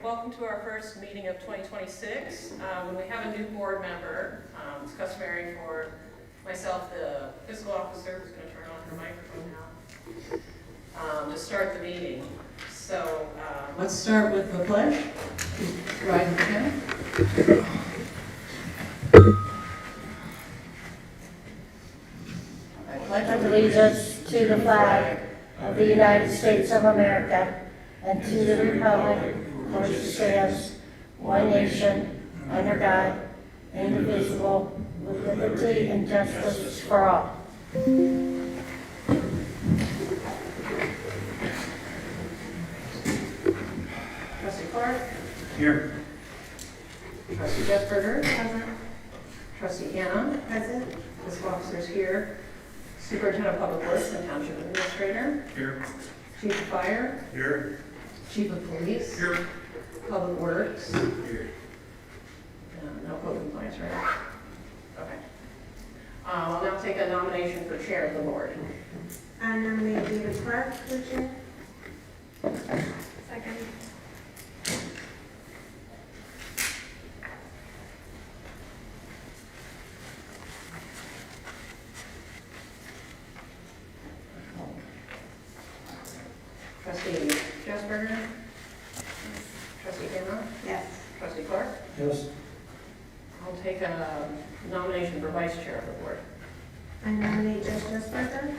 welcome to our first meeting of 2026. When we have a new board member, it's customary for myself, the fiscal officer, who's going to turn on her microphone now, to start the meeting. So let's start with the pledge. Rise again. I pledge allegiance to the flag of the United States of America and to the republic for which it stands, one nation, under God, indivisible, with liberty and justice for all. Trustee Clark. Here. Trustee Jeffberger. Present. Trustee Hannah. Present. Fiscal officer's here. Superintendent of Public Works and Township Administrator. Here. Chief of Fire. Here. Chief of Police. Here. Public Works. Here. No code compliance, right? Okay. I'll now take a nomination for chair of the board. I nominate David Clark for chair. Second. Trustee Jeffberger. Trustee Hannah. Yes. Trustee Clark. Yes. I'll take a nomination for vice chair of the board. I nominate Joe Jesperger.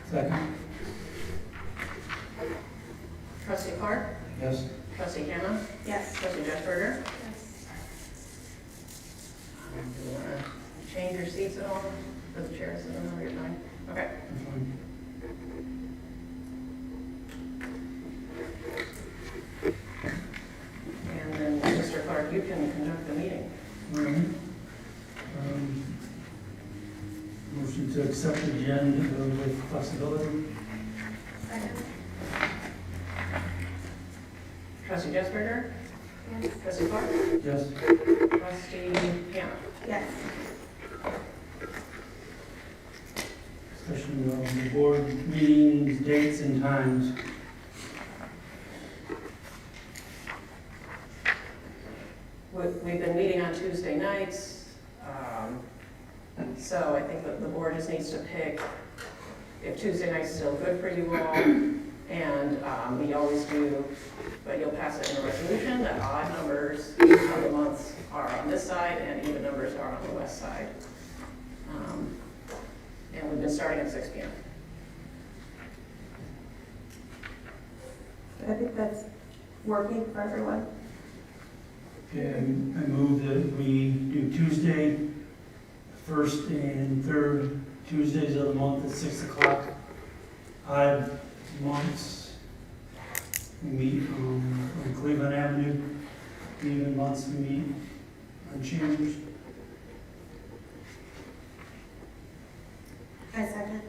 Second. Trustee Clark. Yes. Trustee Hannah. Yes. Trustee Jeffberger. Yes. Do you want to change your seats at all? For the chairs, I don't know, you're fine. Okay. And then, Mr. Clark, you can conduct the meeting. All right. Motion to accept the agenda with flexibility. Second. Trustee Jeffberger. Yes. Trustee Clark. Yes. Trustee Hannah. Yes. Discussion of the board meetings, dates and times. We've been meeting on Tuesday nights, so I think that the board just needs to pick if Tuesday night's still good for you all, and we always do, but you'll pass it in a resolution that odd numbers of the months are on this side and even numbers are on the west side. And we've been starting at 6 p.m. I think that's working for everyone. Okay, I move that we do Tuesday, first and third Tuesdays of the month at 6 o'clock. Odd months, we meet on Cleveland Avenue. Even months we meet on Chambers. I second.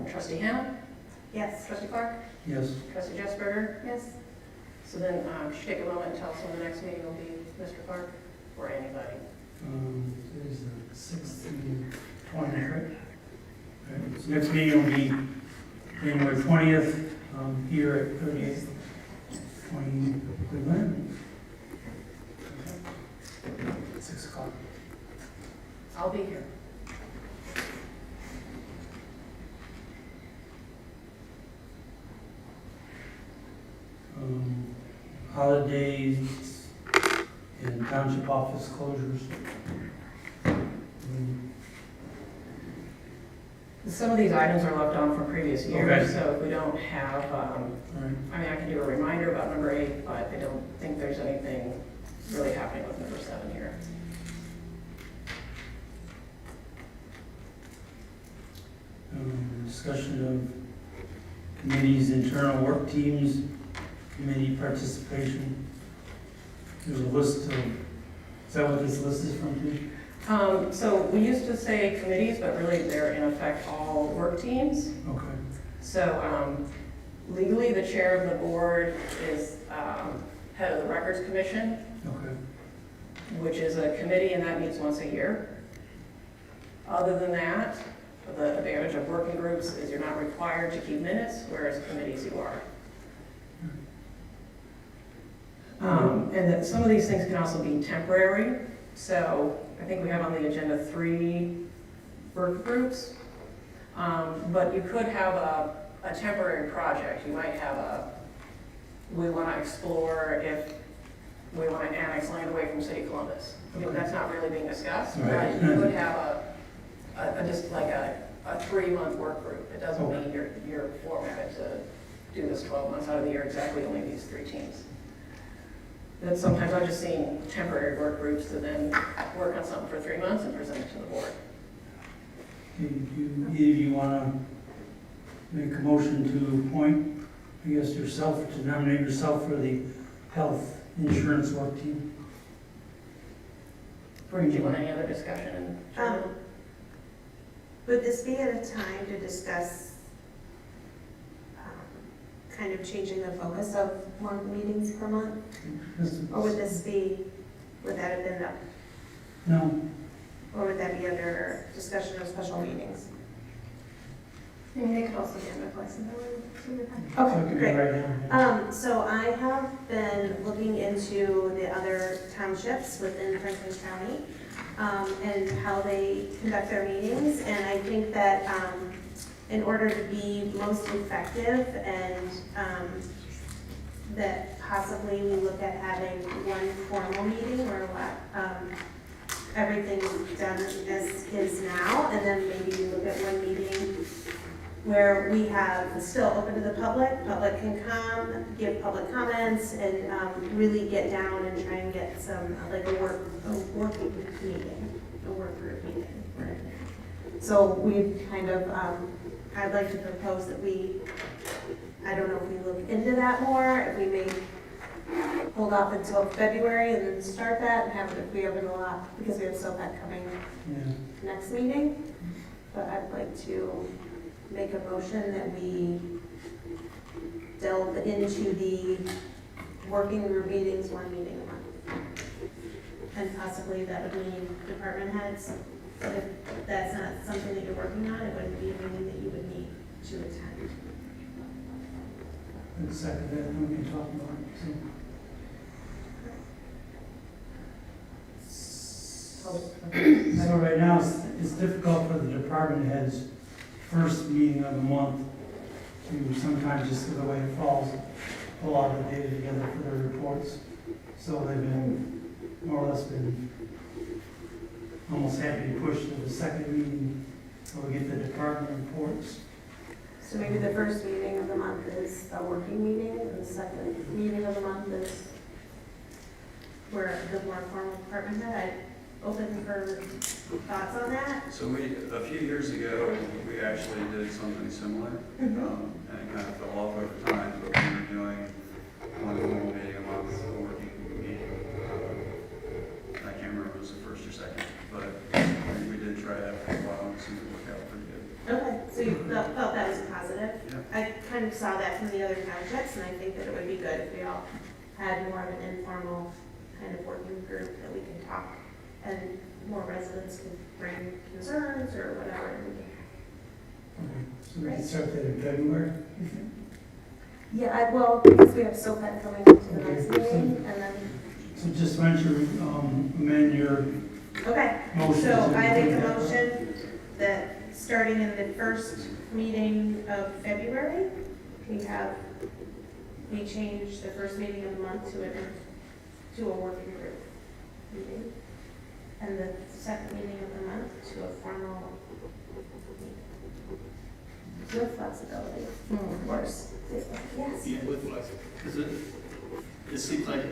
Trustee Hannah? Yes. Trustee Clark? Yes. Trustee Jeffberger? Yes. So then, should take a moment and tell us when the next meeting will be, Mr. Clark, or anybody. It is the 6th and 20th, right? Right, so next meeting will be January 20th, here at 38th, 20 Cleveland. 6 o'clock. I'll be here. Holidays and township office closures. Some of these items are left on from previous years, Okay. so if we don't have, All right. I mean, I can do a reminder about number 8, but I don't think there's anything really happening with number 7 here. Discussion of committees, internal work teams, committee participation. There's a list of, is that what this list is from too? So we used to say committees, but really they're in effect all work teams. Okay. So legally, the chair of the board is head of the Records Commission, Okay. which is a committee and that meets once a year. Other than that, The advantage of working groups is you're not required to keep minutes, whereas committees you are. And that some of these things can also be temporary. So I think we have on the agenda 3 work groups. But you could have a temporary project. You might have we want to explore if we want to annex land away from City of Columbus. You know, that's not really being discussed, Right. but you could have just like a 3-month work group. It doesn't mean you're formatted to do this 12 months out of the year, exactly only these 3 teams. Then sometimes I've just seen temporary work groups to then work on something for 3 months and present it to the board. Either you want to make a motion to appoint, I guess, yourself, to nominate yourself for the health insurance work team? Or do you want any other discussion in general? Would this be at a time to discuss kind of changing the focus of more meetings per month? Or would that have been up, No, or would that be under discussion of special meetings? Maybe they could also be under flexibility. so it could be right now. So I have been looking into the other townships within Franklin County, and how they conduct their meetings, and I think that, in order to be most effective and, that possibly we look at having one formal meeting where, everything is done as is now, and then maybe we look at one meeting where we have still open to the public can come, give public comments, and really get down and try and get some, like a work meeting, a work group meeting. So we kind of, I'd like to propose that I don't know if we look into that more, if we may hold off until February and then start that and have it if we have a lot, because we have SOPAC coming Yeah. next meeting. But I'd like to make a motion that we delve into the working group meetings, one meeting a month. And possibly that would mean department heads, but if that's not something that you're working on, it wouldn't be a meeting that you would need to attend. And second, that we can talk about it. So right now, it's difficult for the department heads, first meeting of the month, to sometimes just the way it falls, pull all the data together for their reports. So they've been, more or less been, almost happy to push to the second meeting, so we get the department reports. So maybe the first meeting of the month is a working meeting, and the second meeting of the month is where the more formal department head. I'm open for thoughts on that. So a few years ago, we actually did something similar, and it kind of fell off over time, but we were doing one formal meeting a month, a working meeting. I can't remember if it was the first or second, but we did try that for a while, and it seemed to work out pretty good. Okay, so you felt that was a positive? Yeah. I kind of saw that from the other townships, and I think that it would be good if we all had more of an informal kind of working group that we can talk, and more residents can bring concerns or whatever. And So we can start that in February, you think? yeah, well, because we have SOPAC coming to the Okay, next so- meeting, and then, So just mention, amend your okay. motion. So to I make a include that. motion that starting in the first meeting of February, we change the first meeting of the month to a working group meeting. And the second meeting of the month to a formal meeting. With flexibility, of course. Yes. Yeah, with flexibility, because it seems like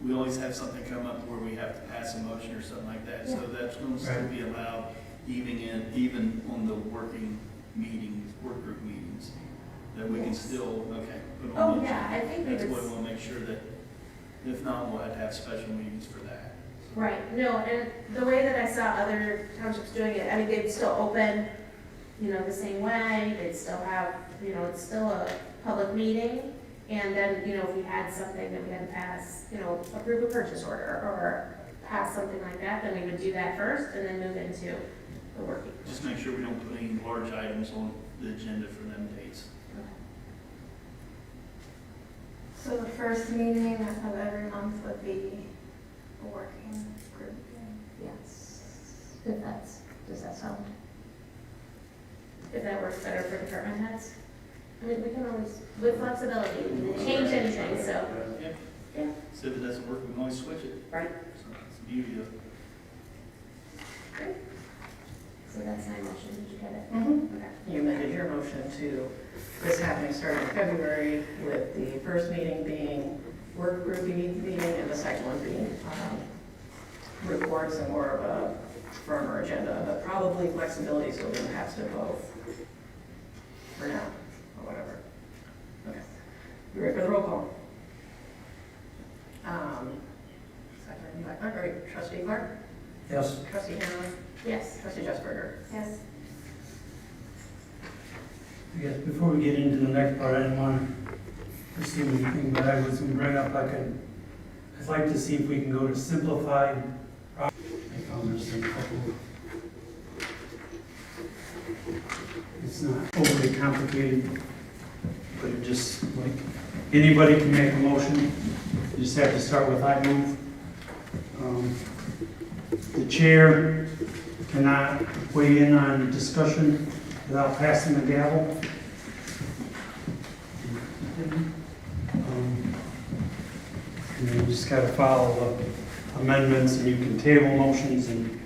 we always have something come up where we have to pass a motion or something like that, so that's going to still Right. be allowed even on the working meetings, work group meetings, that we can Yes. still, okay, put Oh, on the yeah, I agenda. think we That's would. what we want to make sure that, if not, we'll have to have special meetings for that. Right, no, and the way that I saw other townships doing it, I mean, they'd still open, the same way, they'd still have, it's still a public meeting, and then, if we had something that we had to pass, approve a purchase order, or pass something like that, then we would do that first, and then move into the working. Just make sure we don't put any large items on the agenda for them dates. So the first meeting of every month would be a working group meeting. Yes. If that's, does that sound? If that works better for department heads? I mean, we can always, with flexibility, change anything, so. Yeah. Yeah. So if it doesn't work, we can always switch it. Right. So that's the beauty of it. So that's my motion, did you get it? Mhm. Okay. You amended your motion to this happening starting in February, with the first meeting being work group meeting and the second one being reports and more of a firmer agenda, but probably flexibility so we don't have to both for now, or whatever. Okay. You ready for the roll call? Secretary Blackburn, or Trustee Clark? Yes. Trustee Hanlon? Yes. Trustee Justburger? Yes. I guess before we get into the next part, I didn't want to assume anything, but I was going to bring up, I'd like to see if we can go to simplified. I found there's a couple. It's not overly complicated, but it just, like, anybody can make a motion. You just have to start with I move. The chair cannot weigh in on discussion without passing the gavel. And then you just gotta follow the amendments, and you can table motions, and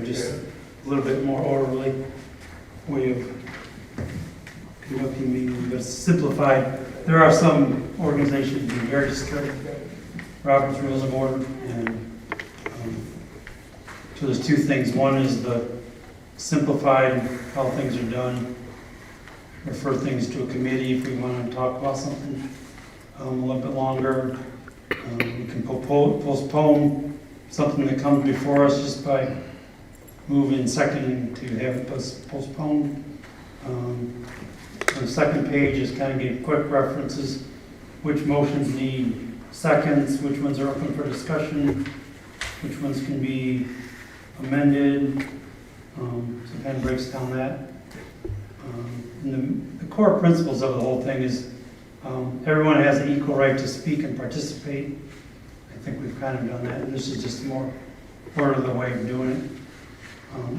just a little bit more orderly way of conducting meetings, but it's simplified. There are some organizations that are very strict, Robert's Rules of Order, and so there's two things. One is the simplified, how things are done. Refer things to a committee if we want to talk about something a little bit longer. We can postpone something that comes before us just by moving seconding to have it postponed. On the second page is kind of give quick references, which motions need seconds, which ones are open for discussion, which ones can be amended, so it kind of breaks down that. And the core principles of the whole thing is everyone has an equal right to speak and participate. I think we've kind of done that, and this is just a more orderly way of doing it.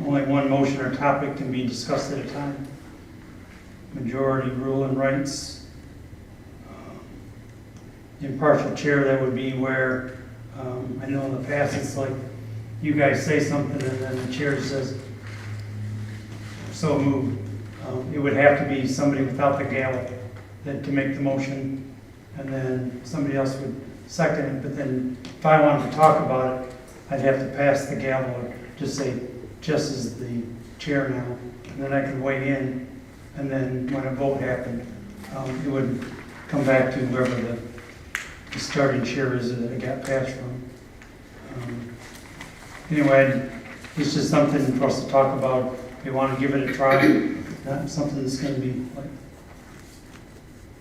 Only one motion or topic can be discussed at a time. Majority rule and rights. Impartial chair, that would be where, I know in the past it's like, you guys say something and then the chair says, so moved. It would have to be somebody without the gavel to make the motion, and then somebody else would second it, but then if I wanted to talk about it, I'd have to pass the gavel or just say, Jess is the chair now, and then I could weigh in, and then when a vote happened, it would come back to whoever the starting chair is that it got passed from. Anyway, it's just something for us to talk about. We want to give it a try, not something that's going to be like,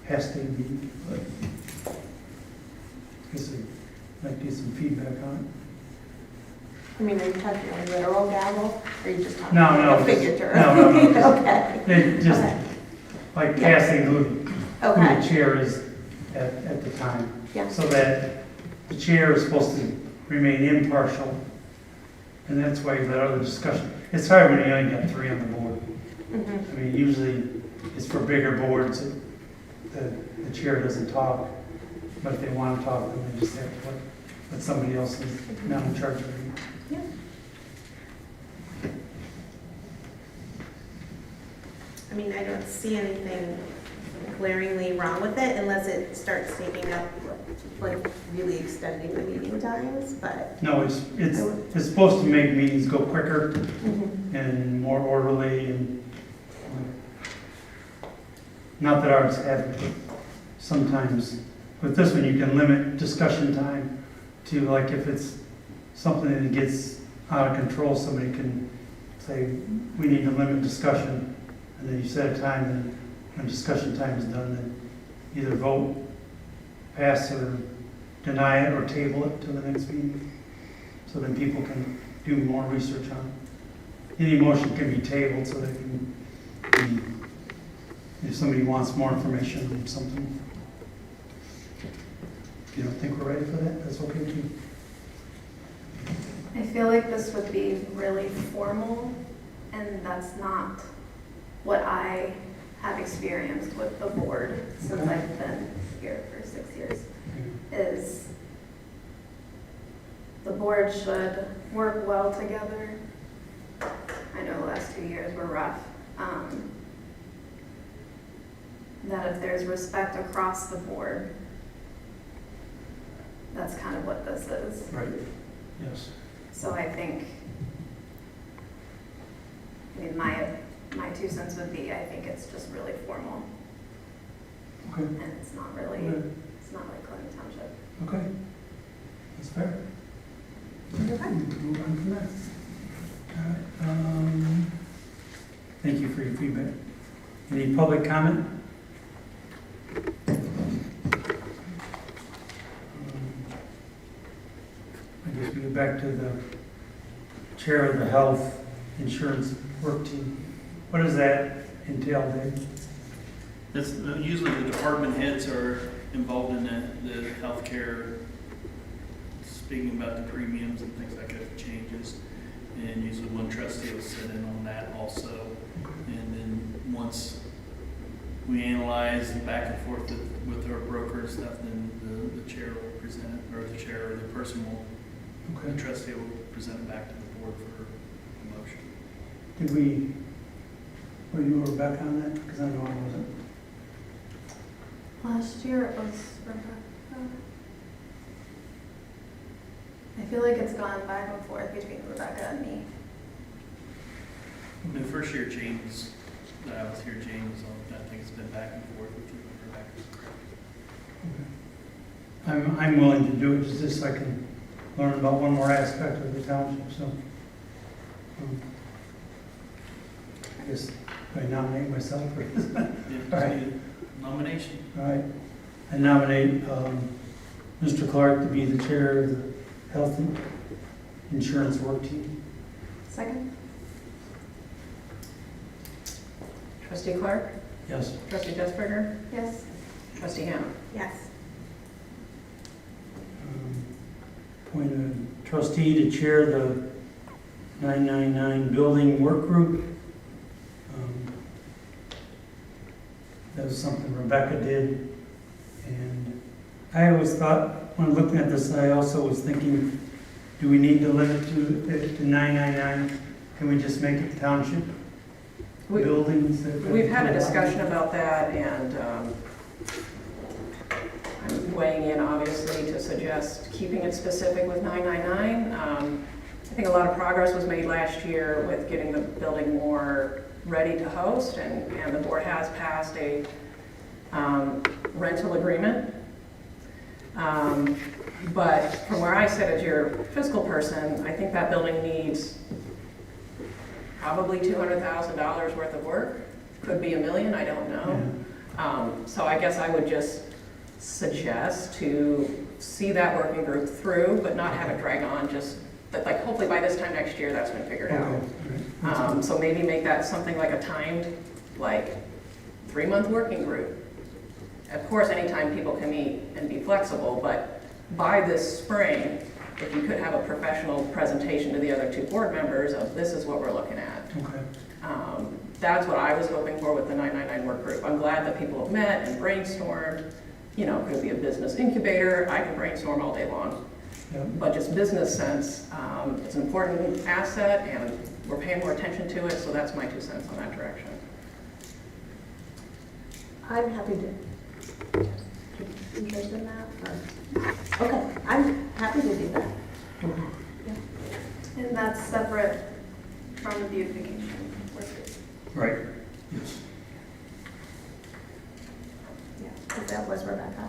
has to be, but I guess I'd like to get some feedback on I mean, are you talking a literal gavel, or are you just it. talking No, a figurative? no, just, Okay. it just Okay. like Yeah. passing who Okay. the chair is at the time. Yeah. So that the chair is supposed to remain impartial, and that's why you let other discussion. It's hard when you only got three on the board. Mhm. I mean, usually it's for bigger boards that the chair doesn't talk, but if they want to talk, then they just have to let somebody else who's not in charge of it. Yeah. I mean, I don't see anything glaringly wrong with it unless it starts taking up, like, really extending the meeting times, but. No, it's supposed to make meetings go quicker Mhm. and more orderly, and not that ours haven't, but sometimes. With this one, you can limit discussion time to, like, if it's something that gets out of control, somebody can say, we need to limit discussion, and then you set a time, and when discussion time is done, then either vote, pass, or deny it, or table it to the next meeting, so then people can do more research on it. any motion can be tabled so that it can be, if somebody wants more information on something. If you don't think we're ready for that, that's okay too. I feel like this would be really formal, and that's not what I have experienced with the board since Okay. I've been here for 6 years, is the board should work well together. I know the last 2 years were rough. That if there's respect across the board, that's kind of what this is. Right, yes. So I think, I mean, my 2 cents would be, I think it's just really formal, Okay, and it's not really, okay, it's not like Clinton Township. okay. That's fair. Okay. Move on from that. All right, thank you for your feedback. Any public comment? I guess we go back to the chair of the health insurance work team. What does that entail, Dave? That's, usually the department heads are involved in the healthcare, speaking about the premiums and things like that, changes. And usually one trustee will sit in on that also. And then once we analyze back and forth with our broker and stuff, then the chair will present it, or the chair or the person will, the Okay. trustee will present it back to the board for a motion. Did we, were you or Rebecca on that? Because I know I wasn't. Last year it was Rebecca. I feel like it's gone back and forth between Rebecca and me. The first year James, that I was here, James, I think it's been back and forth with you and Rebecca. I'm willing to do it just so I can learn about one more aspect of the township, so. I guess I nominate myself for this. Yeah, All right. just need a nomination. All right. I nominate Mr. Clark to be the chair of the health insurance work team. Second? Trustee Clark? Yes. Trustee Desberger? Yes. Trustee Hammond? Yes. Appoint a trustee to chair the 999 building work group. That was something Rebecca did. And I always thought, when looking at this, I also was thinking, do we need to limit to 999? Can we just make it township We- buildings? We've had a discussion about that, and I'm weighing in, obviously, to suggest keeping it specific with 999. I think a lot of progress was made last year with getting the building more ready to host, and the board has passed a rental agreement. But from where I sit as your fiscal person, I think that building needs probably $200,000 worth of work. Could be $1 million, I don't know. So I guess I would just suggest to see that working group through, but not have it drag on, just, that, like, hopefully by this time next year, that's been figured out. So maybe make that something like a timed, like, 3-month working group. Of course, anytime people can meet and be flexible, but by this spring, if you could have a professional presentation to the other 2 board members of this is what we're looking at. Okay. That's what I was hoping for with the 999 work group. I'm glad that people have met and brainstormed. You know, could be a business incubator. I can brainstorm all day long. Yep. But just business sense, it's an important asset, and we're paying more attention to it, so that's my 2 cents on that direction. I'm happy to. Interested in that? Or- Okay, I'm happy to do that. And that's separate from the beautification work group. Right. Yes. Yeah, because that was Rebecca.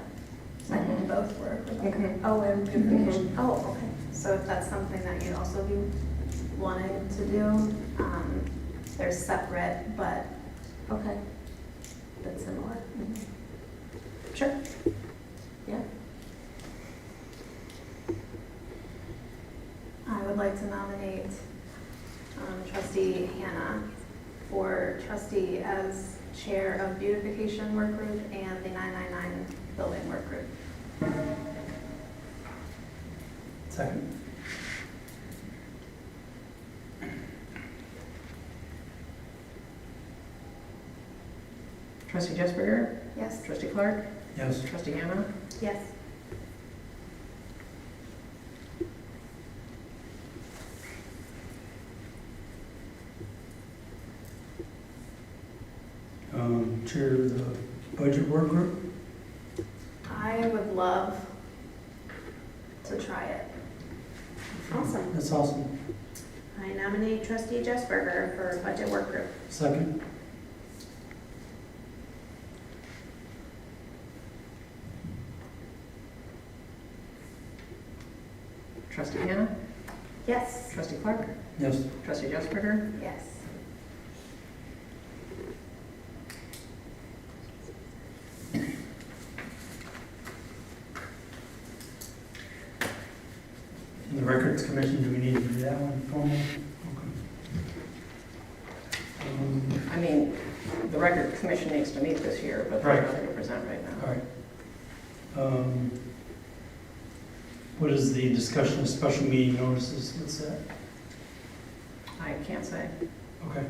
I think both were Rebecca. Mhm. Oh, and beautification. Mhm. Oh, okay. So if that's something that you'd also be wanting to do, they're separate, but Okay. That's similar. sure. Yeah. I would like to nominate trustee Hannah for trustee as chair of beautification work group and the 999 building work group. Second. Trustee Jesberger? Yes? Trustee Clark? Yes. Trustee Hannah? Yes. Chair of the budget work group. I would love to try it. Awesome. That's awesome. I nominate trustee Jesberger for budget work group. Second. Trustee Hannah? Yes. Trustee Clark? Yes. Trustee Jesberger? Yes. The records commission, do we need to do that one formally? Okay. I mean, the record commission needs to meet this year, but Right. there's nothing to present right now. All right. What is the discussion of special meeting notices? What's that? I can't say. Okay.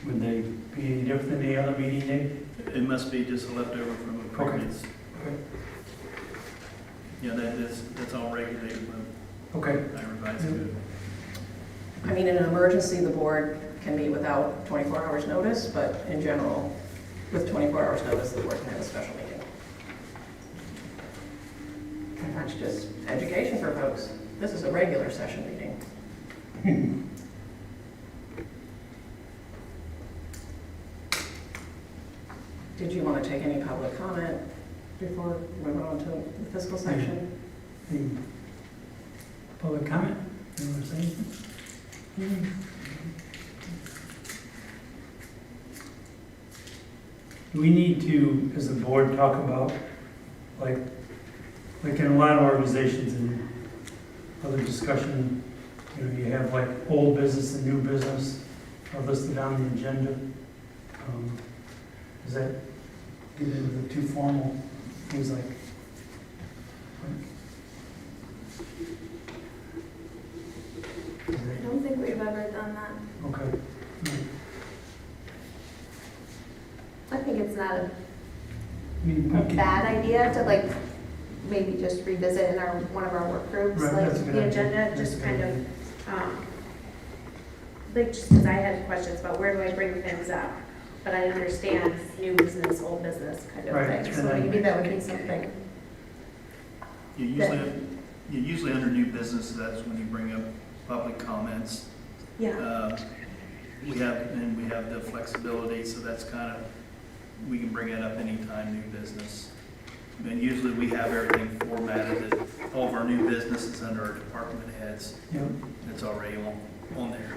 Would they be any different than any other meeting day? It must be just a leftover from a previous. Okay. Yeah, that's all regulated when Okay. I revise it. I mean, in an emergency, the board can meet without 24 hours notice, but in general, with 24 hours notice, the board can have a special meeting. And that's just education for folks. This is a regular session meeting. Did you want to take any public comment before we move on to the fiscal section? Any public comment? You want to say anything? Do we need to, as a board, talk about, like in a lot of organizations and other discussion, you know, you have like old business and new business are listed on the agenda. Does that get into the too formal things like? I don't think we've ever done that. Okay. I think it's not I mean, we a can- bad idea to like maybe just revisit in one of our work groups, Right, like that's a good the idea. agenda, That's just a good kind idea. of, like, just because I had questions about where do I bring things up, but I understand new business, old business kind of Right, thing, and so then- maybe that would be something. You usually under new business, that's when you bring up public comments. Yeah, We have the flexibility, so that's kind of, we can bring it up anytime, new business. And usually we have everything formatted, that all of our new business is under our department heads. Yep. It's already on there.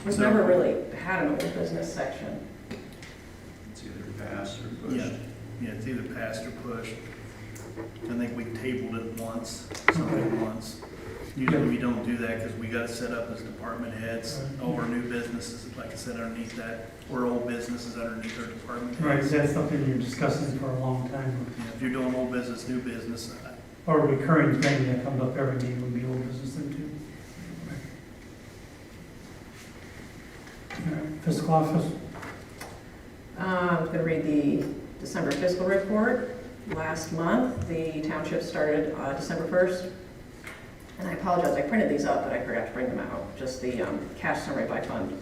We've So- never really had an old business section. It's either passed or pushed. Yeah, it's either passed or pushed. I think we tabled it once, something once. Usually we don't do that because we got it set up as department heads. All our new businesses, like I said, underneath that, or old businesses underneath our department Right, heads. that's something you're discussing for a long time. Yeah, if you're doing old business, new business, Or a recurring thing that comes up every meeting would be old business then too. All right, fiscal office? I'm going to read the December fiscal report. Last month, the township started December 1st. And I apologize, I printed these up, but I forgot to bring them out, just the cash summary by fund.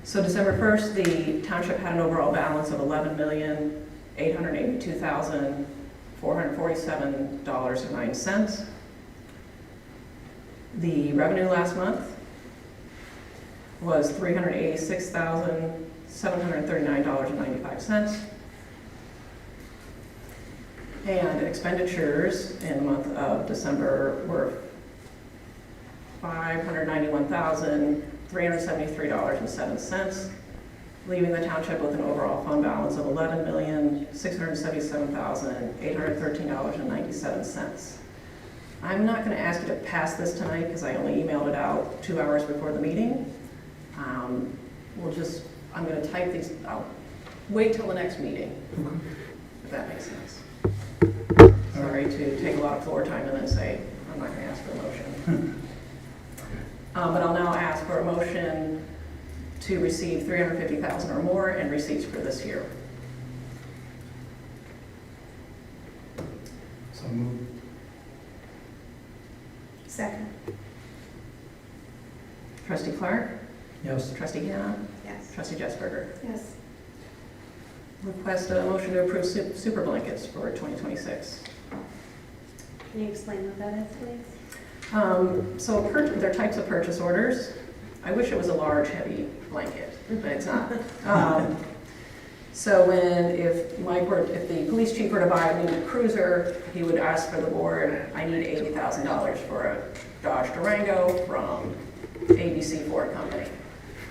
So December 1st, the township had an overall balance of $11,882,447.09. The revenue last month was $386,739.95. And expenditures in the month of December were $591,373.07, leaving the township with an overall fund balance of $11,677,813.97. I'm not gonna ask you to pass this tonight, because I only emailed it out 2 hours before the meeting. I'm gonna type these, I'll wait till the next meeting, if that makes sense. Sorry to take a lot of floor time and then say, I'm not gonna ask for a motion. But I'll now ask for a motion to receive $350,000 or more in receipts for this year. So moved. Second. Trustee Clark? Yes. Trustee Hannah? Yes. Trustee Jessberger? Yes. Request a motion to approve super blankets for 2026. Can you explain what that is, please? So they're types of purchase orders. I wish it was a large, heavy blanket, but it's not. So if the police chief were to buy a new cruiser, he would ask for the board, I need $80,000 for a Dodge Durango from ABC Ford Company.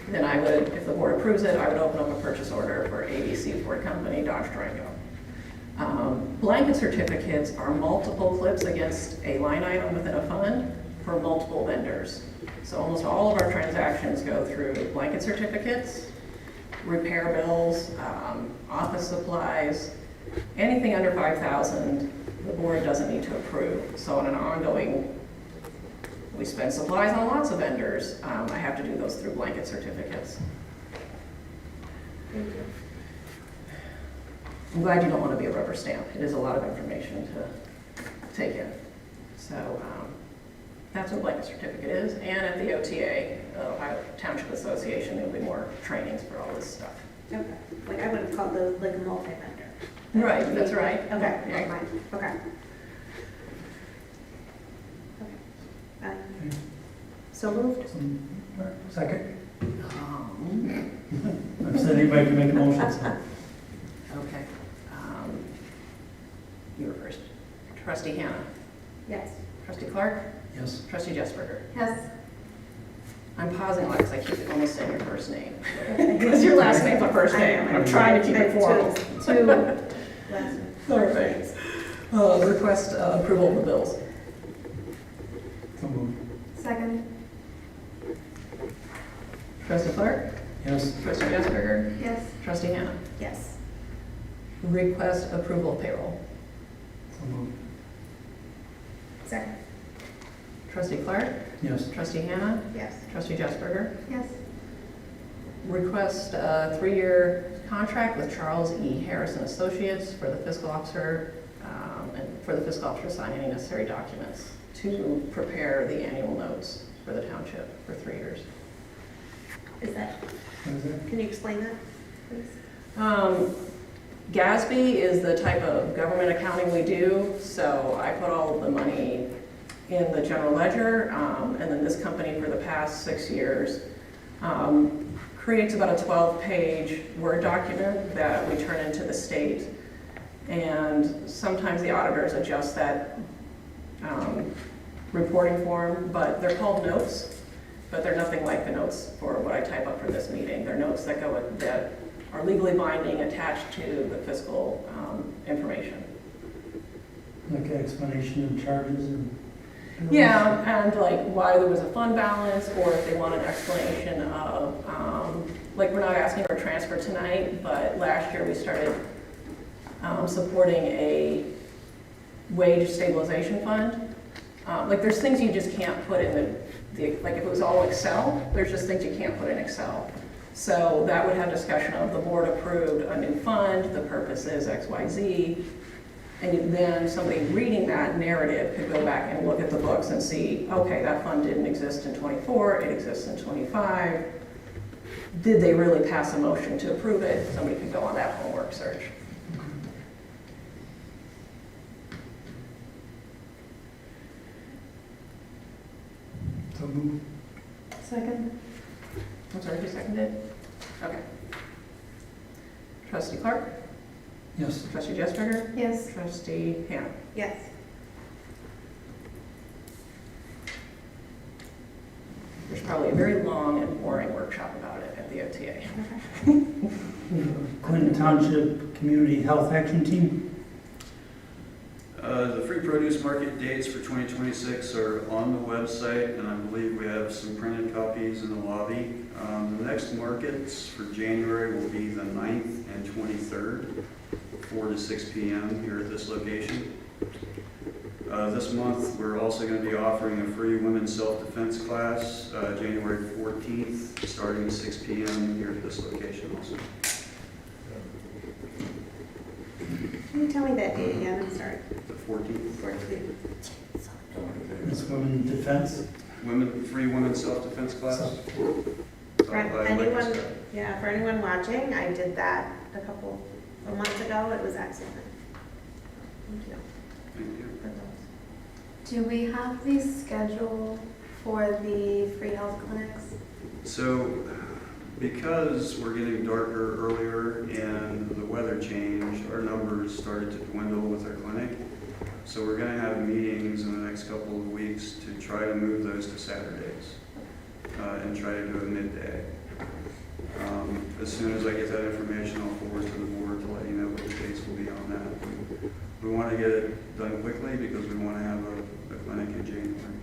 Then I would, if the board approves it, I would open up a purchase order for ABC Ford Company Dodge Durango. Blanket certificates are multiple clips against a line item within a fund for multiple vendors. So almost all of our transactions go through blanket certificates, repair bills, office supplies, anything under $5,000, the board doesn't need to approve. So on an ongoing, we spend supplies on lots of vendors, I have to do those through blanket certificates. Thank you. I'm glad you don't want to be a rubber stamp. It is a lot of information to take in. So that's what blanket certificate is. And at the OTA, Ohio Township Association, there'll be more trainings for all this stuff. Okay, like I would have called those like a multi-vendor. Right, that's right. Okay, Yeah. never mind, okay. Okay. So moved? Second. I've said anybody can make a motion, so. Okay. You were first. Trustee Hannah. Yes. Trustee Clark. Yes. Trustee Jessberger. Yes. I'm pausing a lot because I keep almost saying your first name. Because your last name's my first name. I'm trying to keep it formal. Two last Perfect. Request approval of the bills. So moved. Second. Trustee Clark. Yes. Trustee Jessberger. Yes. Trustee Hannah. Yes. Request approval of payroll. So moved. Second. Trustee Clark. Yes. Trustee Hannah. Yes. Trustee Jessberger. Yes. Request a 3-year contract with Charles E. Harrison Associates for the fiscal officer, and for the fiscal officer to sign any necessary documents to prepare the annual notes for the township for 3 years. Is that, What is it? can you explain that, please? GASB is the type of government accounting we do, so I put all of the money in the general ledger, and then this company for the past 6 years creates about a 12-page Word document that we turn into the state, and sometimes the auditors adjust that reporting form, but they're called notes, but they're nothing like the notes for what I type up for this meeting. They're notes that that are legally binding, attached to the fiscal information. Like an explanation of charges and. Yeah, and like why there was a fund balance, or if they want an explanation of, like we're not asking for a transfer tonight, but last year we started supporting a wage stabilization fund. Like there's things you just can't put in like if it was all Excel, there's just things you can't put in Excel. So that would have discussion of the board approved a new fund, the purpose is X, Y, Z. And then somebody reading that narrative could go back and look at the books and see, okay, that fund didn't exist in '24, it exists in '25. Did they really pass a motion to approve it? Somebody could go on that homework search. So moved. Second. I'm sorry, who seconded? Okay. Trustee Clark? Yes. Trustee Jessberger? Yes. Trustee Hannah? Yes. There's probably a very long and boring workshop about it at the OTA. Clinton Township Community Health Action Team. The free produce market dates for 2026 are on the website, and I believe we have some printed copies in the lobby. The next markets for January will be the 9th and 23rd, 4 to 6 p.m. here at this location. This month, we're also going to be offering a free women's self-defense class, January 14th, starting at 6 p.m. here at this location also. Can you tell me that date again? I'm sorry. The 14th. 14. This women defense. Free women's self-defense class. For anyone, yeah, for anyone watching, I did that a couple of months ago. It was excellent. Thank you. Thank you. for those. Do we have the schedule for the free health clinics? So, because we're getting darker earlier and the weather changed, our numbers started to dwindle with our clinic. So we're going to have meetings in the next couple of weeks to try to move those to Saturdays and try to do it midday. As soon as I get that information, I'll forward to the board to let you know what the dates will be on that. We want to get it done quickly because we want to have a clinic in January.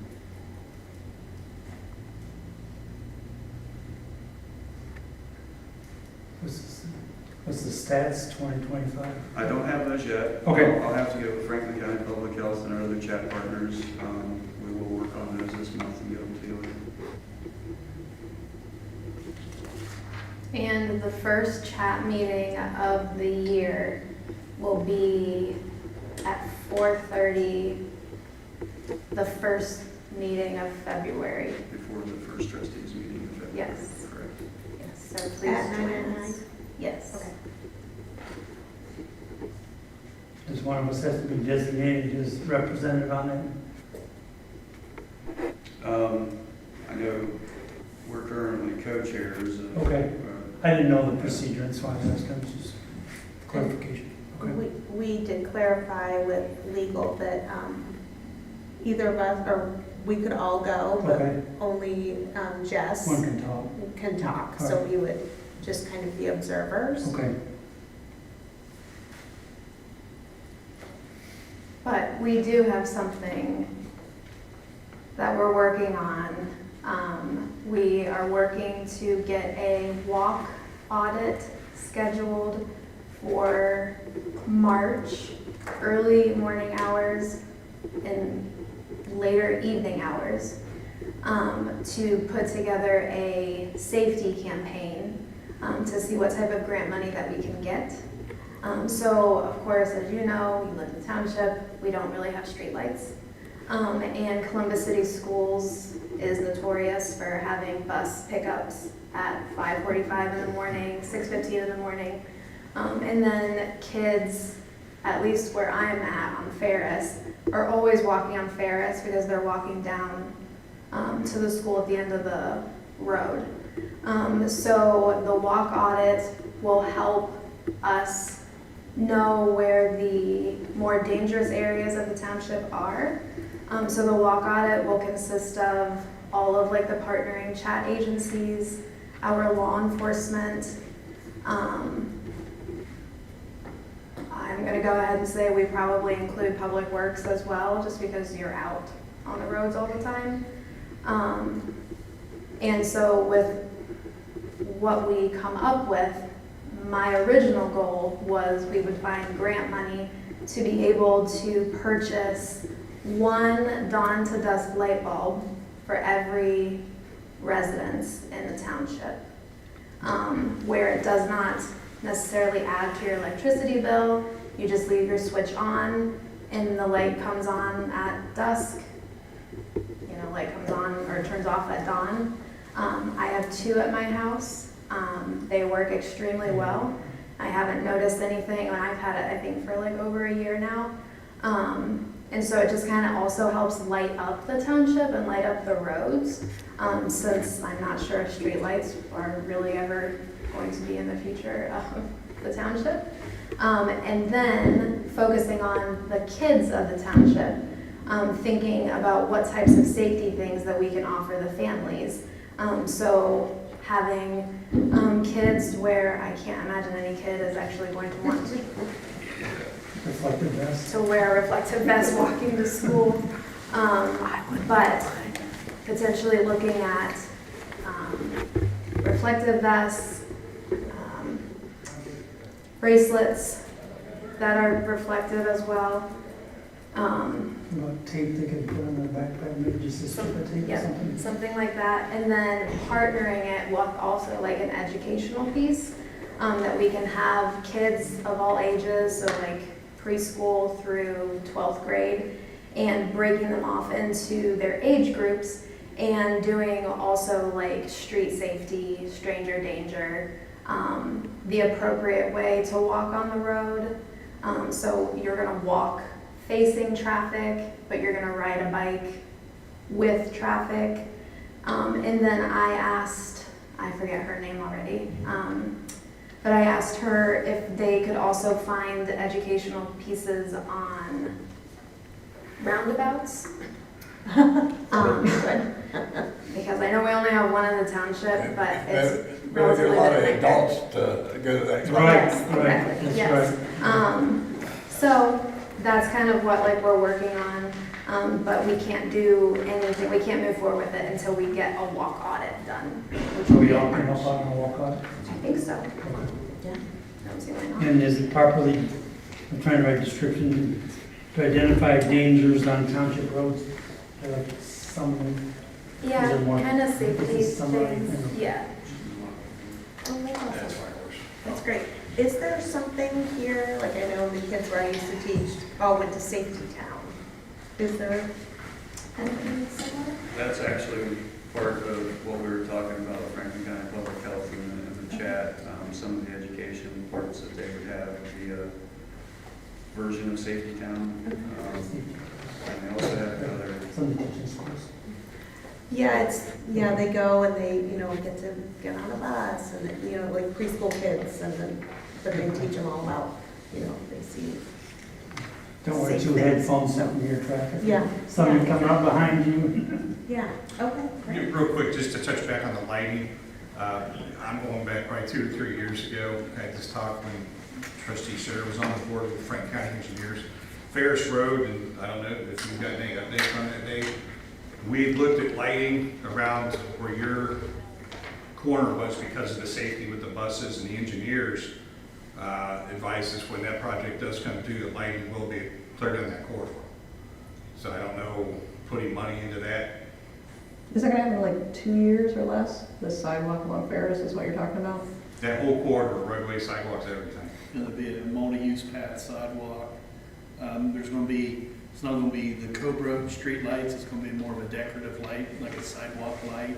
What's the stats, 2025? I don't have those yet. Okay. I'll have to get with Franklin County Public Health and our other chat partners. We will work on those this month and get them to you. And the first chat meeting of the year will be at 4:30, the first meeting of February. Before the first trustees meeting in February. Yes. Correct. Yes, so please At join 9 and us. 9? Yes. Okay. Does one of us have to be designated as representative on it? I know we're currently co-chairs. Okay. I didn't know the procedure, that's why I was asking, just clarification. Okay. We did clarify with legal that either of us, or we could all go, but Okay. only Jess One can talk. can talk. All So right. we would just kind of be observers. Okay. But we do have something that we're working on. We are working to get a walk audit scheduled for March, early morning hours and later evening hours, to put together a safety campaign to see what type of grant money that we can get. So, of course, as you know, you live in the township, we don't really have streetlights. And Columbus City Schools is notorious for having bus pickups at 5:45 in the morning, 6:15 in the morning. And then kids, at least where I'm at on Ferris, are always walking on Ferris because they're walking down to the school at the end of the road. So the walk audit will help us know where the more dangerous areas of the township are. So the walk audit will consist of all of like the partnering chat agencies, our law enforcement. I'm gonna go ahead and say we probably include Public Works as well, just because you're out on the roads all the time. And so with what we come up with, my original goal was we would find grant money to be able to purchase one dawn to dusk light bulb for every residence in the township, where it does not necessarily add to your electricity bill. You just leave your switch on and the light comes on at dusk. You know, light comes on or turns off at dawn. I have two at my house. They work extremely well. I haven't noticed anything, and I've had it, I think, for like over a year now. And so it just kind of also helps light up the township and light up the roads, since I'm not sure if streetlights are really ever going to be in the future of the township. And then focusing on the kids of the township, thinking about what types of safety things that we can offer the families. So having kids where I can't imagine any kid is actually going to want to. reflective vest. to wear a reflective vest walking to school. But potentially looking at reflective vests, bracelets that are reflective as well. What tape they could put on their backpack, maybe just a strip of tape or Yeah, something. something like that. And then partnering it with also like an educational piece, that we can have kids of all ages, so like preschool through 12th grade, and breaking them off into their age groups and doing also like street safety, stranger danger, the appropriate way to walk on the road. So you're gonna walk facing traffic, but you're gonna ride a bike with traffic. And then I asked, I forget her name already, but I asked her if they could also find educational pieces on roundabouts. Because I know we only have one in the township, but it's Better get a lot of relatively adults to go to that. Right, Yes, right, exactly, that's yes. right. So that's kind of what like we're working on, but we can't do anything, we can't move forward with it until we get a walk audit done. Which So will we be all in can March. help out and walk on. I think so. Yeah. I don't see why not. And is it properly, I'm trying to write description, to identify dangers on township roads? Like some, Yeah, Is it more- kind of is safety it summary? things, yeah. That's great. Is there something here, like I know the kids where I used to teach all went to Safety Town. Is there? Anything similar? That's actually part of what we were talking about with Franklin County Public Health in the chat. Some of the education parts that they would have would be a version of Safety Town. And they also have another, some teaching schools. Yeah, they go and they, get to get on a bus and, like preschool kids and then, but they teach them all about, they see. Don't wear Safe two things. headphones out in your traffic. Yeah. Somebody coming up behind you. Yeah, okay, Yeah, great. real quick, just to touch back on the lighting, I'm going back probably 2 or 3 years ago. I had this talk when Trustee Sarah was on the board with Frank County Engineers. Ferris Road, and I don't know if you've got any updates on that, Dave. We looked at lighting around where your corner was because of the safety with the buses, and the engineers advised us when that project does come through, the lighting will be clear down that corridor. So I don't know, putting money into that. Is that gonna happen in like 2 years or less? The sidewalk along Ferris is what you're talking about? That whole corridor, roadway, sidewalks, everything. It'll be a multi-use path sidewalk. It's not gonna be the Cobra street lights, it's gonna be more of a decorative light, like a sidewalk light.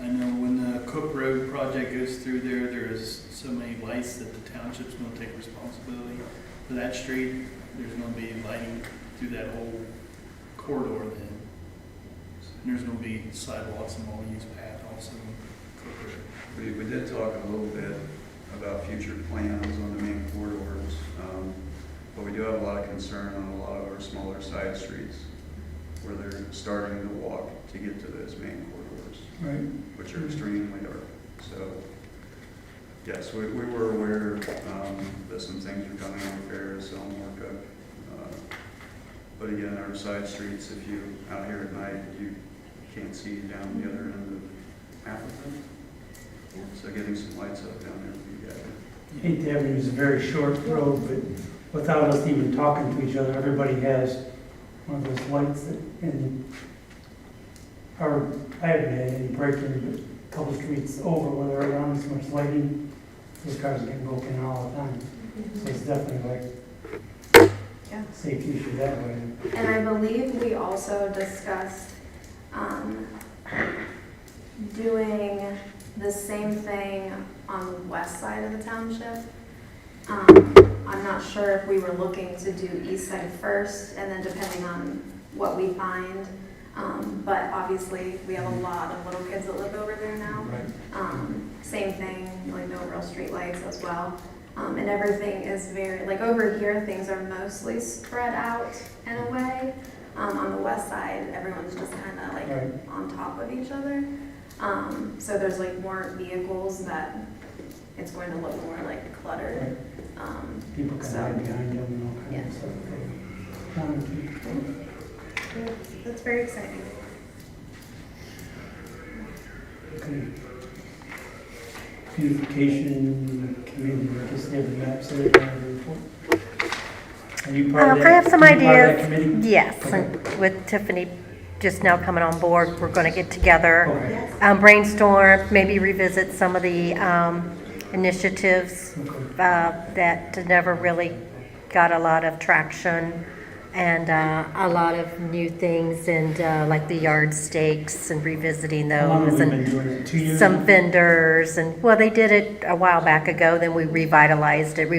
I know when the Cook Road project goes through there, there is so many lights that the township's gonna take responsibility for that street. There's gonna be lighting through that whole corridor then. And there's gonna be sidewalks and multi-use path also in Cook Road. we did talk a little bit about future plans on the main corridors. But we do have a lot of concern on a lot of our smaller side streets where they're starting to walk to get to those main corridors, Right. which are extremely dark. So, yes, we were aware that some things are coming on Ferris, Elmore, Cook. But again, our side streets, if you out here at night, you can't see down the other end of half of them. So getting some lights up down there would be good. 8th Avenue is a very short road, but without us even talking to each other, everybody has one of those lights that, and I haven't had any break-in, but a couple streets over where there aren't so much lighting, those cars are getting broken in all the time. So it's definitely like Yeah. safety issue that way. And I believe we also discussed doing the same thing on the west side of the township. I'm not sure if we were looking to do east side first, and then depending on what we find. But obviously, we have a lot of little kids that live over there now. Same thing, like no real street lights as well. And everything is very, like over here, things are mostly spread out in a way. On the west side, everyone's just kind of like Right. on top of each other. So there's like more vehicles that it's going to look more like cluttered. People can So- hide behind them and all kinds of stuff. That's very exciting. Okay. Beautification committee, I guess they have the maps there, they have the report. Are you part of that? I have some you part of that ideas. committee? Yes, Okay. and with Tiffany just now coming on board, we're going to get together, Okay. brainstorm, maybe revisit some of the initiatives Okay. that never really got a lot of traction, and a lot of new things, and like the yard stakes and revisiting How long have those, we been and doing it? 2 years? some vendors, and, well, they did it a while back ago, then we revitalized it.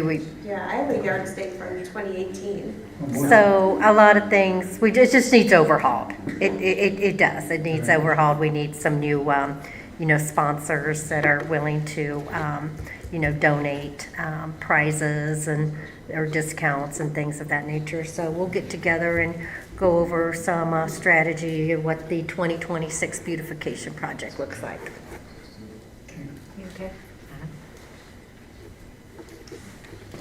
Yeah, I have a yard stake from 2018. Oh, boy. So a lot of things, it just needs overhauled. It does, it needs Right. overhauled. We need some new, sponsors that are willing to, donate prizes or discounts and things of that nature. So we'll get together and go over some strategy of what the 2026 beautification project looks like. Okay. You okay?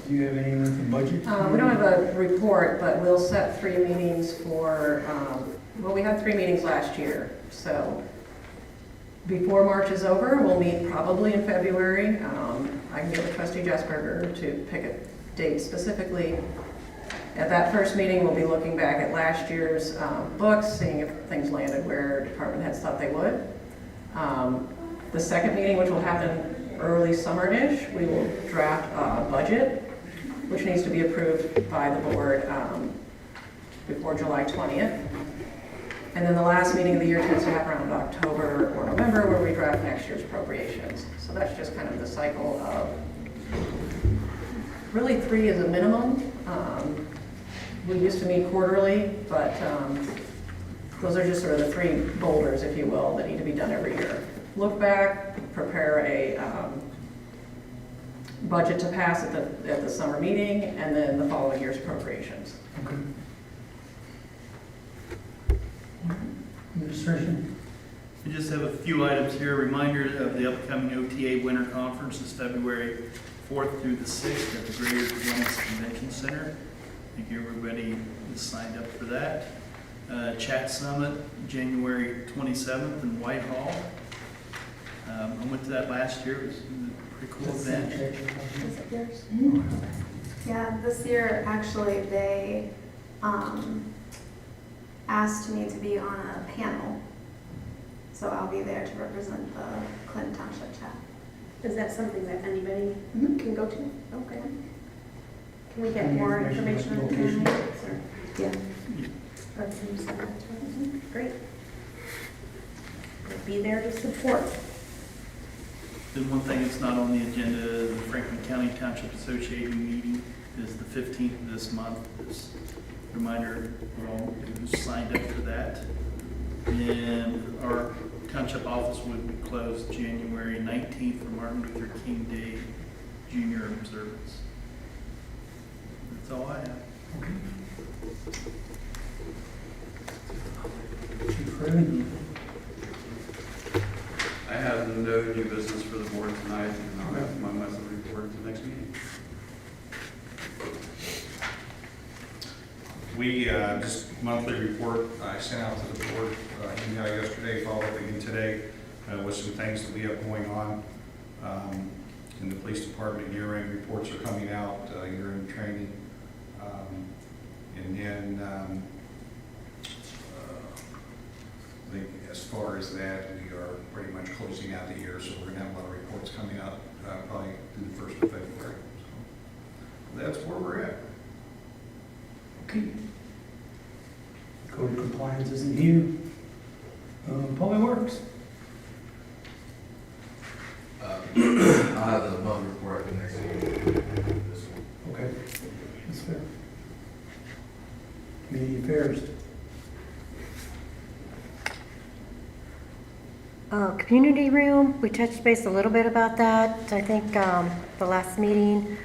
Do you have any with the budget? We don't have a report, but we'll set 3 meetings for, well, we had 3 meetings last year, so before March is over, we'll meet probably in February. I can get with trustee Jesperger to pick a date specifically. At that first meeting, we'll be looking back at last year's books, seeing if things landed where department heads thought they would. The second meeting, which will happen early summer-ish, we will draft a budget, which needs to be approved by the board before July 20th. And then the last meeting of the year tends to happen around October or November, where we draft next year's appropriations. So that's just kind of the cycle of, really 3 is a minimum. We used to meet quarterly, but those are just sort of the 3 boulders, if you will, that need to be done every year. Look back, prepare a budget to pass at the summer meeting, and then the following year's appropriations. Okay. Administration? We just have a few items here. Reminder of the upcoming OTA Winter Conference is February 4th through the 6th at the Greater Columbus Convention Center. I think everybody is signed up for that. Chat Summit, January 27th in Whitehall. I went to that last year. It was a pretty cool event. Is it yours? Yeah, this year, actually, they asked me to be on a panel. So I'll be there to represent the Clinton Township chat. Is that something that anybody can go to? Okay. Can we get Any more information information about on location? that? Yeah. Or can you send that to us? Great. We'll be there to support. Then one thing that's not on the agenda, the Franklin County Township Association meeting is the 15th of this month. Just a reminder for all who's signed up for that. And our township office would be closed January 19th for Martin Luther King Day Junior observance. That's all I have. Chief Raven? I have no new business for the board tonight, and I'll have my monthly report at the next meeting. We, just monthly report, I sent out to the board, email yesterday, followed up again today, with some things that we have going on. In the police department, year-end reports are coming out, year-end training. And then, I think as far as that, we are pretty much closing out the year, so we're gonna have a lot of reports coming out, probably through the 1st of February. So that's where we're at. Okay. Code of compliance isn't here. Public Works? I'll have the monthly report at the next meeting. This one. Okay, that's fair. Community affairs? Community room, we touched base a little bit about that, I think, the last meeting.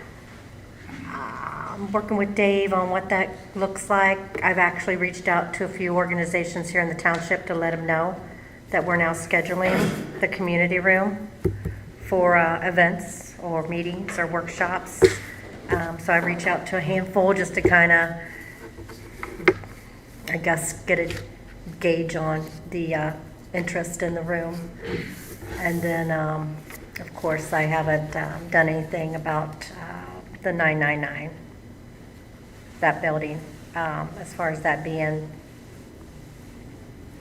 I'm working with Dave on what that looks like. I've actually reached out to a few organizations here in the township to let them know that we're now scheduling the community room for events or meetings or workshops. So I reach out to a handful just to kind of, I guess, get a gauge on the interest in the room. And then, of course, I haven't done anything about the 999, that building, as far as that being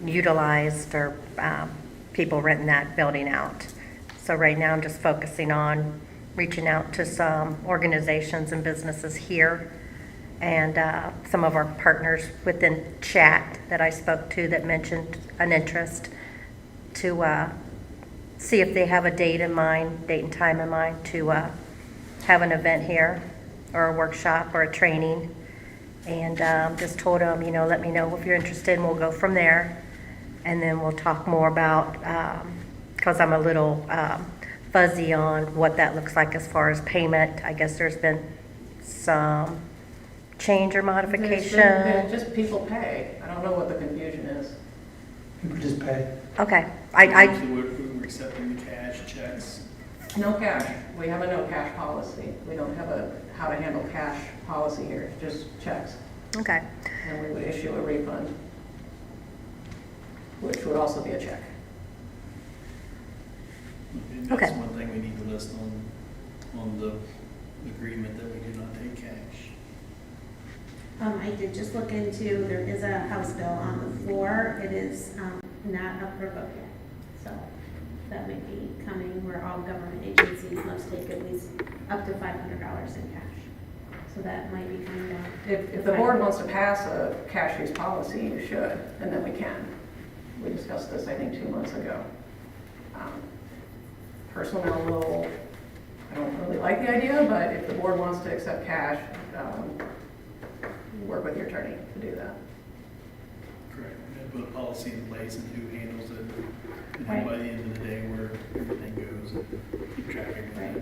utilized or people renting that building out. So right now I'm just focusing on reaching out to some organizations and businesses here and some of our partners within chat that I spoke to that mentioned an interest to see if they have a date in mind, date and time in mind to have an event here or a workshop or a training. And just told them, you know, let me know if you're interested and we'll go from there. And then we'll talk more about, because I'm a little fuzzy on what that looks like as far as payment. I guess there's been some change or modification. Just people pay. I don't know what the confusion is. People just pay. Okay, Usually we're accepting the cash checks. No cash. We have a no cash policy. We don't have a how to handle cash policy here, just checks. okay. And we would issue a refund, which would also be a check. And Okay. that's one thing we need to list on the agreement, that we do not take cash. I did just look into, there is a House bill on the floor. It is not up for vote yet. So that might be coming where all government agencies must take at least up to $500 in cash. So that might be coming down. If the board wants to pass a cash use policy, you should, and then we can. We discussed this, I think, 2 months ago. Personally, I don't really like the idea, but if the board wants to accept cash, work with your attorney to do that. Correct. We have to put a policy in place and who handles it. And Right. then by the end of the day, where everything goes, and keep track of everything.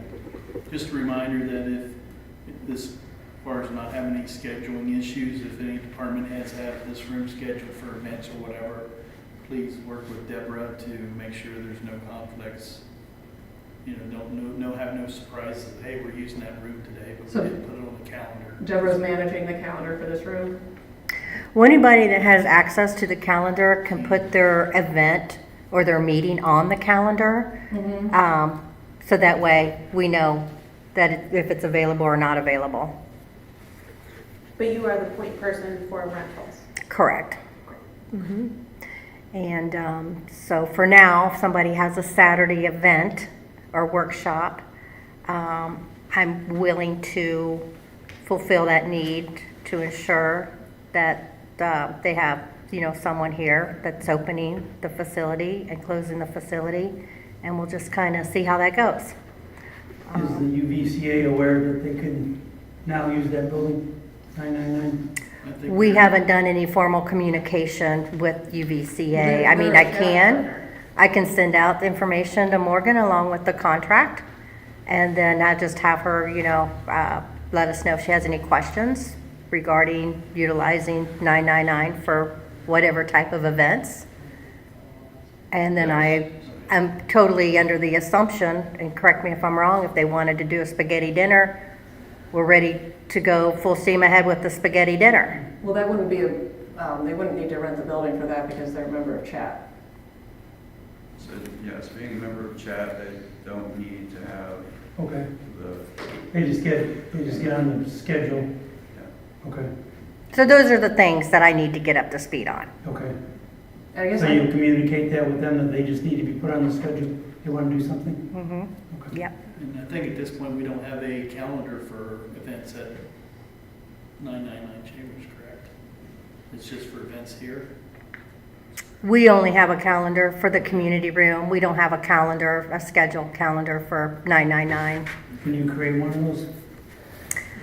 Right. Just a reminder that if this, as far as not having any scheduling issues, if any department heads have this room scheduled for events or whatever, please work with Deborah to make sure there's no conflicts. You know, have no surprises. Hey, we're using that room today, but So- we didn't put it on the calendar. Deborah's managing the calendar for this room. Well, anybody that has access to the calendar can put their event or their meeting on the calendar. So that way we know that if it's available or not available. But you are the point person for rentals. Correct. Mhm. And so for now, if somebody has a Saturday event or workshop, I'm willing to fulfill that need to ensure that they have, you know, someone here that's opening the facility and closing the facility, and we'll just kind of see how that goes. Is the UVCA aware that they can now use that building, 999? I think We we're- haven't done any formal communication with UVCA. I mean, I can send out the information to Morgan along with the contract, and then I just have her, you know, let us know if she has any questions regarding utilizing 999 for whatever type of events. And then I am totally under the assumption, and correct me if I'm wrong, if they wanted to do a spaghetti dinner, we're ready to go full steam ahead with the spaghetti dinner. Well, that wouldn't be they wouldn't need to rent the building for that because they're a member of chat. So, yes, being a member of chat, they don't need to have Okay, the, they just get on the schedule. yeah. Okay, So those are the things that I need to get up to speed on. okay. I guess So you communicate that with them, that they just need to be put on the schedule, they want to do something? Mm-hmm. Okay. Yep. And I think at this point, we don't have a calendar for events at 999 Chambers, correct? It's just for events here? We only have a calendar for the community room. We don't have a calendar, a scheduled calendar for 999. Can you create one of those?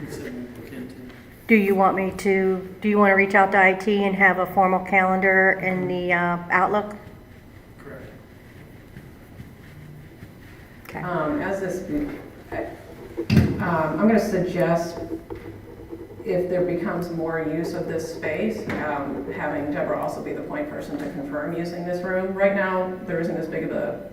It's something we look into. Do you want to reach out to IT and have a formal calendar in the Outlook? Correct. Okay. As this, I'm going to suggest if there becomes more use of this space, having Deborah also be the point person to confirm using this room. Right now, there isn't as big of a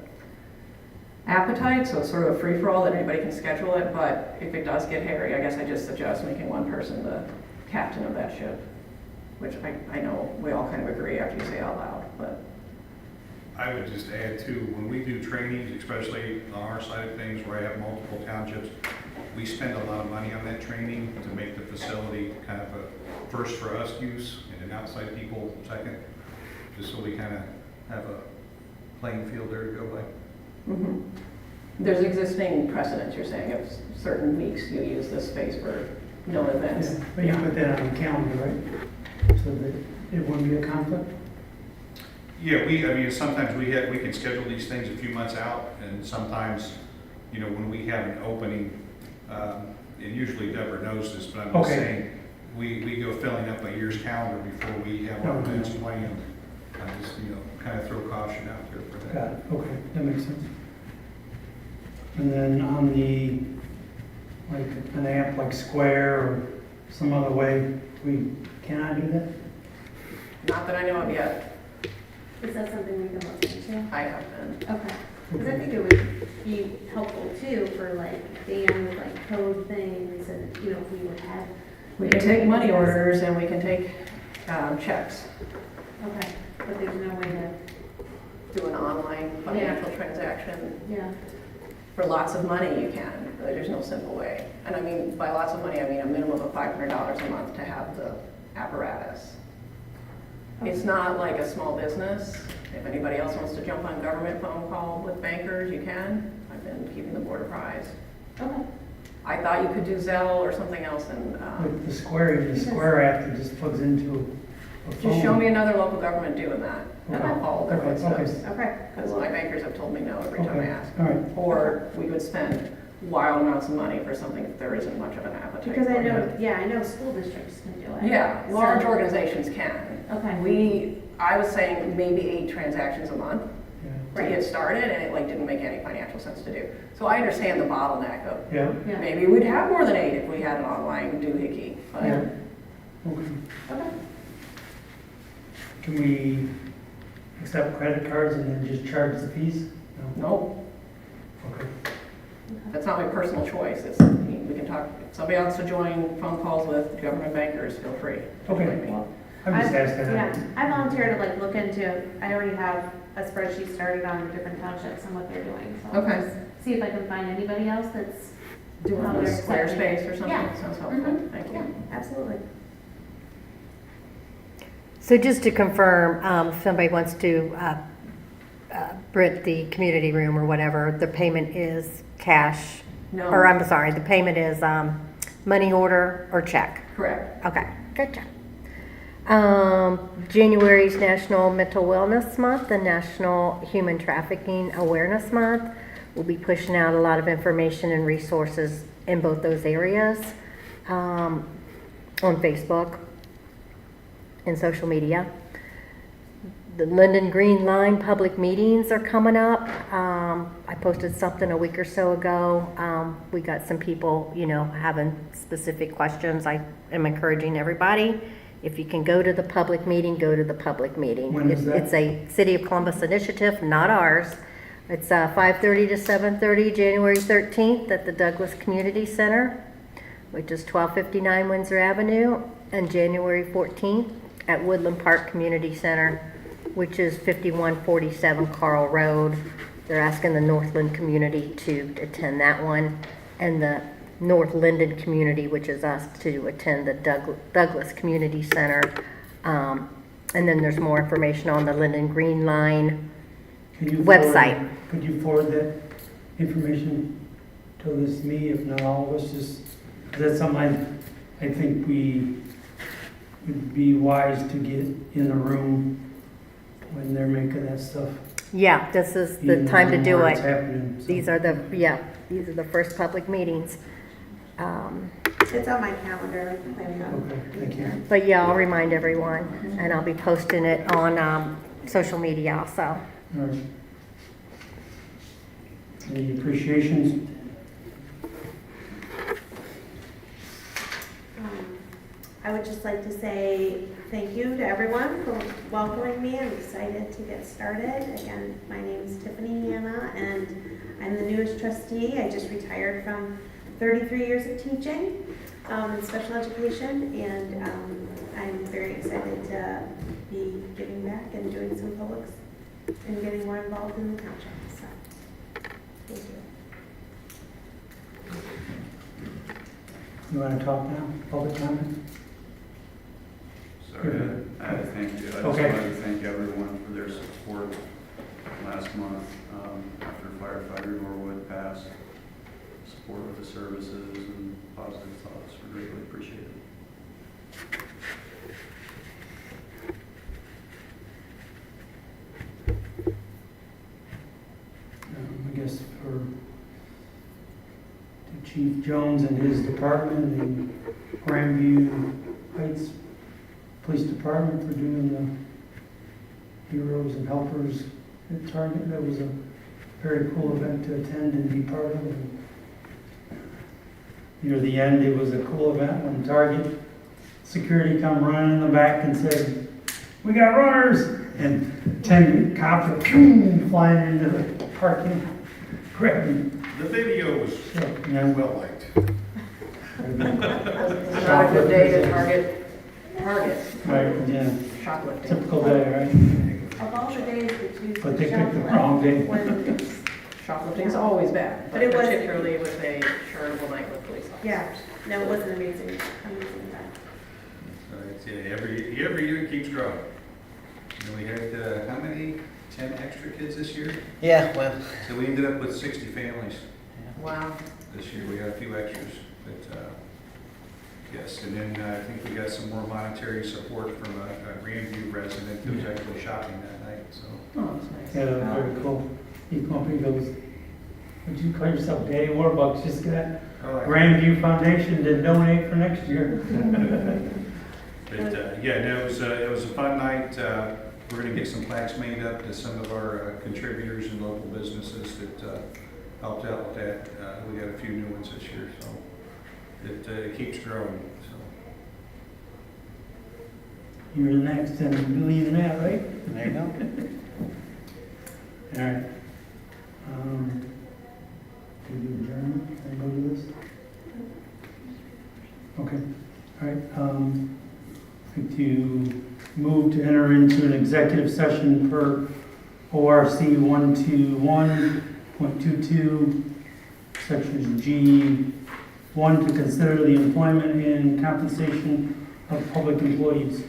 appetite, so it's sort of a free-for-all that anybody can schedule it, but if it does get hairy, I guess I just suggest making one person the captain of that ship, which I know we all kind of agree after you say it out loud, but. I would just add too, when we do trainings, especially on our side of things where I have multiple townships, we spend a lot of money on that training to make the facility kind of a first for us use and an outside people second, just so we kind of have a playing field there to go by. Mhm. There's existing precedents, you're saying, of certain weeks you use this space for no events. Yeah, but you put that on the calendar, right? So that it wouldn't be a conflict? Yeah, I mean, sometimes we can schedule these things a few months out, and sometimes, you know, when we have an opening, and usually Deborah knows this, but I'm just Okay. saying, we go filling up a year's calendar before we have our Okay. events planned. I just, you know, kind of throw caution out there for that. Got it, okay, that makes sense. And then on the, like, an app like Square or some other way, we cannot do that? Not that I know of yet, Is that something we can look into? I have been. Okay, because I think it would be helpful too for like Dan with like code things and, you know, if we would have. We can take money orders and we can take checks, Okay, but there's no way to, do an online financial transaction. yeah. For lots of money you can, but there's no simple way. And I mean, by lots of money, I mean a minimum of $500 a month to have the apparatus. It's not like a small business. If anybody else wants to jump on government phone call with bankers, you can. I've been keeping the board apprised. Okay. I thought you could do Zelle or something else and With the Square app that just plugs into a phone. just show me another local government doing that and I'll Okay. follow their Okay, footsteps. Okay. Because my bankers have told me no every time I Okay, ask. all right. Or we would spend wild amounts of money for something if there isn't much of an appetite. Because I for it. know, yeah, I know school districts can do it. Yeah, large So- organizations can. Okay. I was saying maybe 8 transactions a month Yeah. to get started, and it like didn't make any financial sense to do. So I understand the bottleneck of, Yeah, Yeah. maybe we'd have more than 8 if we had an online doohickey, but yeah, okay. Okay. Can we accept credit cards and then just charge the fees? No? no, Okay. that's not my personal choice. It's, we can talk, if somebody wants to join phone calls with government bankers, feel free. to Okay. join me. I'm just asking. Yeah, I volunteer to like look into, I already have a spreadsheet started on the different townships and what they're doing. So I'll Okay. just see if I can find anybody else that's Doing how a they're accepting Squarespace it. or something, Yeah. sounds helpful, Mhm. thank Yeah, you. absolutely. So just to confirm, if somebody wants to rent the community room or whatever, the payment is cash? No. Or I'm sorry, the payment is money order or check? Correct. Okay, gotcha. January's National Mental Wellness Month and National Human Trafficking Awareness Month. We'll be pushing out a lot of information and resources in both those areas on Facebook and social media. The Linden Green Line public meetings are coming up. I posted something a week or so ago. We got some people, you know, having specific questions. I am encouraging everybody, if you can go to the public meeting, go to the public meeting. When is that? It's a City of Columbus initiative, not ours. It's 5:30 to 7:30, January 13th at the Douglas Community Center, which is 1259 Windsor Avenue, and January 14th at Woodland Park Community Center, which is 5147 Carl Road. They're asking the Northland community to attend that one, and the North Linden community, which is us, to attend the Douglas Community Center. And then there's more information on the Linden Green Line Can you website. forward- Could you forward that information to this, me, if not all of us, just, 'cause that's something I think we would be wise to get in the room when they're making that stuff. Yeah, this is Be the in time to room do where it's it. happening, so. These are the first public meetings. It's on my calendar. I'm planning on Okay, thank you. But yeah, I'll remind everyone, and I'll be posting it on social media also. All right. Any appreciations? I would just like to say thank you to everyone for welcoming me. I'm excited to get started. Again, my name is Tiffany Hanna, and I'm the newest trustee. I just retired from 33 years of teaching in special education, and I'm very excited to be giving back and doing some publics and getting more involved in the township. So, thank you. You want to talk now? Public comment? Sorry, I had to thank you. I just Okay. wanted to thank everyone for their support last month after firefighter Norwood passed. Support of the services and positive thoughts were greatly appreciated. I guess for Chief Jones and his department, the Grandview Heights Police Department for doing the Heroes and Helpers at Target. That was a very cool event to attend and be part of. And near the end, it was a cool event when Target security come running in the back and said, "We got runners!" And 10 cops were flying into the parking, grabbing. The video was Yeah. well liked. It's not a good day to target. Right, yeah, Shoplifting. typical day, right? Of all the days that you But they picked the wrong day. Shoplifting's always bad, But it was- particularly with a charitable night with police officers. Yeah, no, it was an amazing event. Every year it keeps growing. And we had, how many, 10 extra kids this year? Yeah, well, So we ended up with 60 families Wow. this year. We had a few extras, but, yes. And then I think we got some more monetary support from a Grandview resident who was actually shopping that night, so. Oh, that's nice. Yeah, very cool. He come up and he goes, "Would you call yourself Danny Warbucks? Just got Grandview Foundation to donate for next year." But, yeah, no, it was a fun night. We're gonna get some plaques made up to some of our contributors and local businesses that helped out with that. We got a few new ones this year, so it keeps growing, so. You're the next and leading that, right? there you go. All right. Can you adjourn and go to this? Okay, all right. I'd like to move to enter into an executive session per ORC 121.22, sections G1, to consider the employment and compensation of public employees.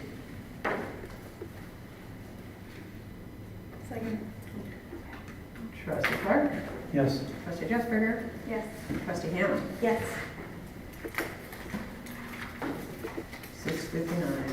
Second. Trustee Clark, Yes. trustee Jeffberger, Yes. trustee Hannah, Yes. 6:59.